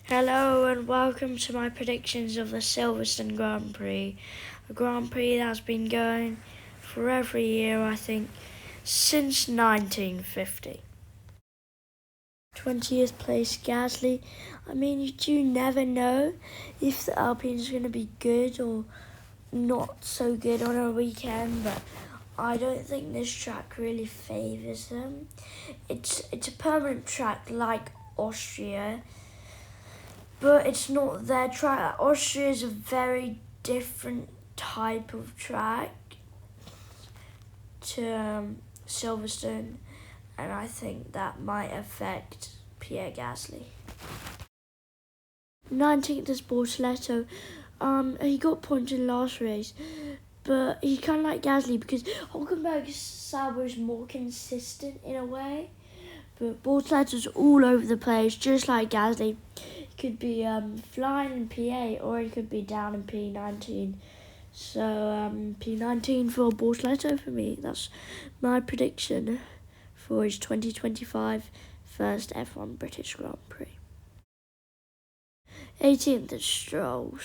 Hello and welcome to my predictions of the Silverstone Grand Prix. A Grand Prix that's been going for every year, I think, since 1950. 20th place Gasly. I mean, you do never know if the Alpine's going to be good or not so good on a weekend, but I don't think this track really favours them. It's a permanent track like Austria, but it's not their track. Austria is a very different type of track to Silverstone, and I think that might affect Pierre Gasly. 19th is Bortoleto. He got points in last race, but he's kind of like Gasly because Hulkenberg's Sauber is more consistent in a way, but Bortoleto's all over the place, just like Gasly. Could be flying in P8 or it could be down in P19. So P19 for Bortoleto for me. That's my prediction for his 2025 first F1 British Grand Prix. 18th is Stroll.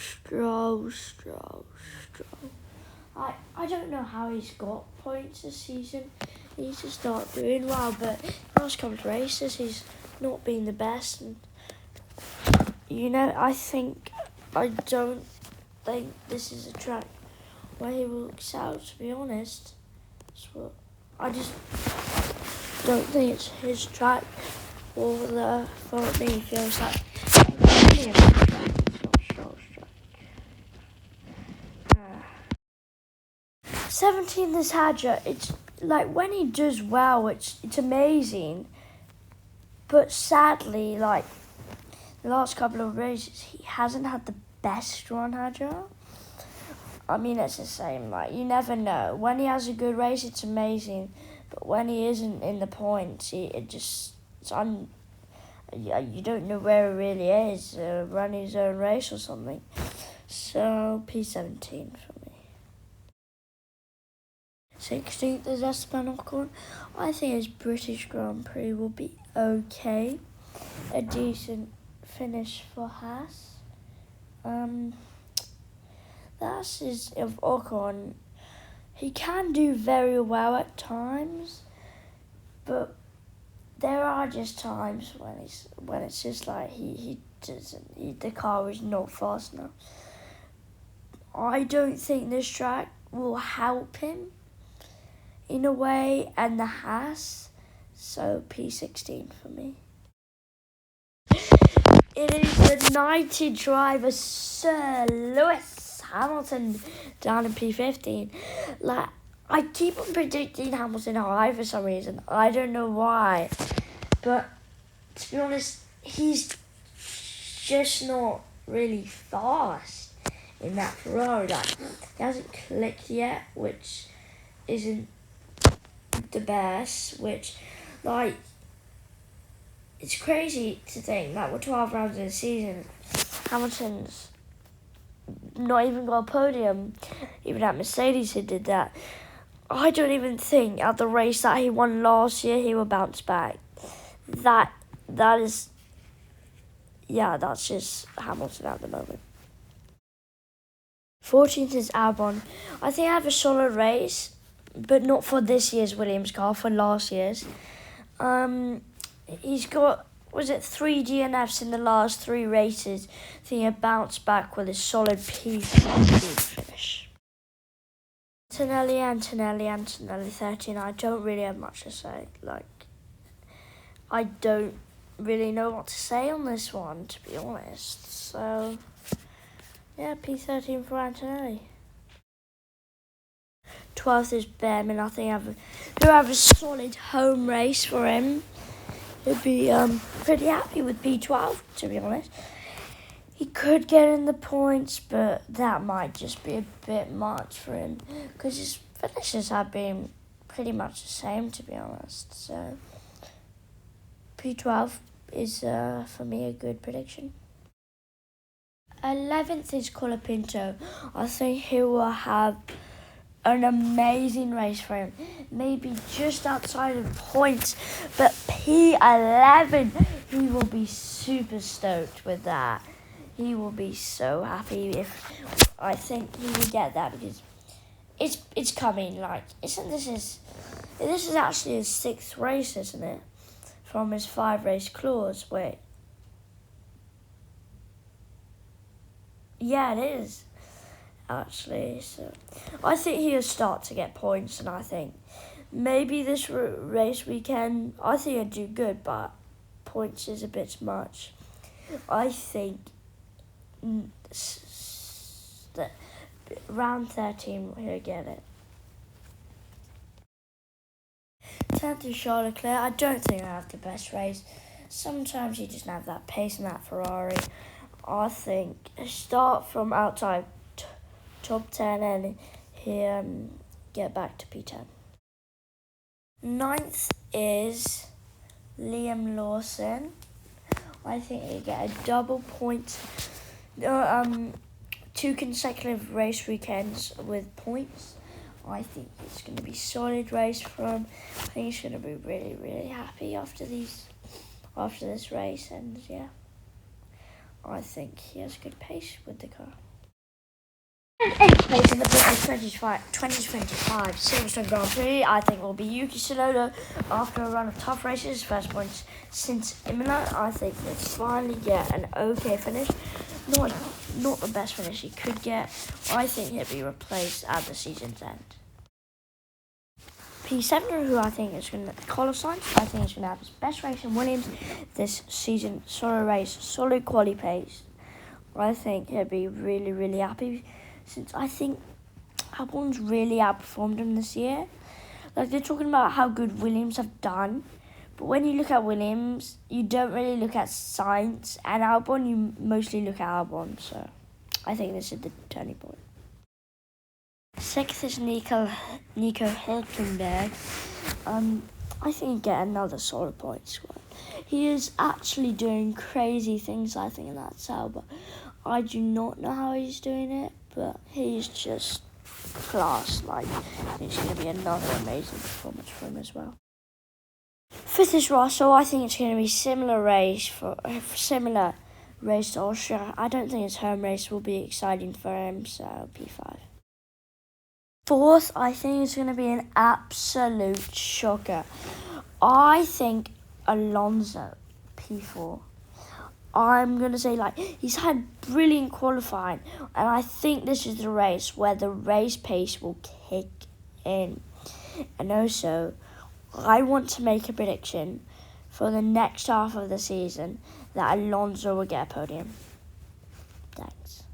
I don't know how he's got points this season. He needs to start doing well, but last couple of races he's not been the best. And I don't think this is a track where he will excel, to be honest. So I just don't think it's his track, or for me feels like it's not Stroll's track. 17th is Hadja. It's like when he does well, it's amazing, but sadly, like the last couple of races, he hasn't had the best run, Hadja. I mean, it's the same. Like, you never know. When he has a good race, it's amazing. But when he isn't in the points, you don't know where he really is. Running his own race or something. So, P17 for me. 16th is Esteban Ocon. I think his British Grand Prix will be okay. A decent finish for Haas. That's of Ocon. He can do very well at times, but there are just times when it's just like the car is not fast enough. I don't think this track will help him in a way, and the Haas, so P16 for me. It is the United driver Sir Lewis Hamilton down in P15. Like, I keep on predicting Hamilton high for some reason. I don't know why, but to be honest, he's just not really fast in that Ferrari. Like, he hasn't clicked yet, which isn't the best. Which, like, it's crazy to think that we're 12 rounds in the season. Hamilton's not even got a podium. Even at Mercedes he did that. I don't even think at the race that he won last year he will bounce back. That's just Hamilton at the moment. 14th is Albon. I think I have a solid race, but not for this year's Williams car, for last year's. He's got, 3 DNFs in the last 3 races. I think he'll bounce back with a solid P15 finish. Antonelli 13. I don't really have much to say. Like, I don't really know what to say on this one, to be honest. So, yeah, P13 for Antonelli. 12th is Behrman. I think he'll have a solid home race for him. He'd be pretty happy with P12, to be honest. He could get in the points, but that might just be a bit much for him because his finishes have been pretty much the same, to be honest. So P12 is, for me, a good prediction. 11th is Colapinto. I think he will have an amazing race for him. Maybe just outside of points, but P11, he will be super stoked with that. He will be so happy if I think he will get that because it's coming. Like, this is actually his 6th race, isn't it? From his 5-race clause. Wait. Yeah, it is. Actually, so I think he'll start to get points, and I think maybe this race weekend, I think he'll do good, but points is a bit much. I think that round 13 he'll get it. Turn to Charles Leclerc. I don't think he'll have the best race. Sometimes he doesn't have that pace in that Ferrari. I think start from outside top 10 and he'll get back to P10. 9th is Liam Lawson. I think he'll get a double point. 2 consecutive race weekends with points. I think it's going to be a solid race for him. I think he's going to be really, really happy after this race, and yeah, I think he has good pace with the car. And 8th place in the British 2025 Silverstone Grand Prix, I think, will be Yuki Tsunoda after a run of tough races. First points since Imola. I think he'll finally get an okay finish. Not the best finish he could get. I think he'll be replaced at the season's end. P7, who I think is going to Carlos Sainz, I think he's going to have his best race in Williams this season. Solid race, solid quality pace. I think he'll be really, really happy, since I think Albon's really outperformed him this year. Like, they're talking about how good Williams have done, but when you look at Williams, you don't really look at Sainz, and Albon, you mostly look at Albon. So I think this is the turning point. 6th is Nico Hülkenberg. I think he'll get another solid point squad. He is actually doing crazy things, I think, in that Sauber. I do not know how he's doing it, but he's just class. Like, it's going to be another amazing performance for him as well. 5th is Russell. I think it's going to be similar race to Austria. I don't think his home race will be exciting for him, so P5. 4th, I think it's going to be an absolute shocker. I think Alonso, P4. I'm going to say, like, he's had brilliant qualifying, and I think this is the race where the race pace will kick in. And also, I want to make a prediction for the next half of the season that Alonso will get a podium. Thanks.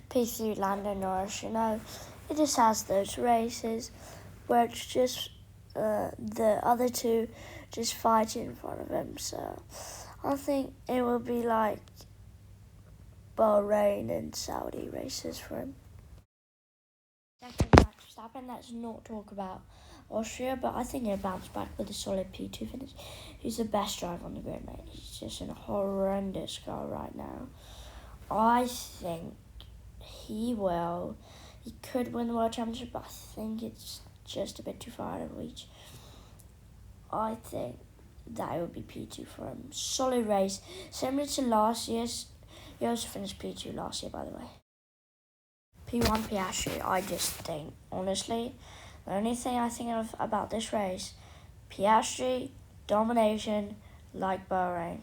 P3, Lando Norris. You know, it just has those races where it's just the other two just fighting in front of him. So I think it will be like Bahrain and Saudi races for him. Second, Max Verstappen. Let's not talk about Austria, but I think he'll bounce back with a solid P2 finish. He's the best driver on the grid, mate. He's just in a horrendous car right now. I think he could win the World Championship, but I think it's just a bit too far out of reach. I think that it would be P2 for him. Solid race, similar to last year's. He also finished P2 last year, by the way. P1, Piastri. I just think, honestly, the only thing I think of about this race, Piastri, domination, like Bahrain.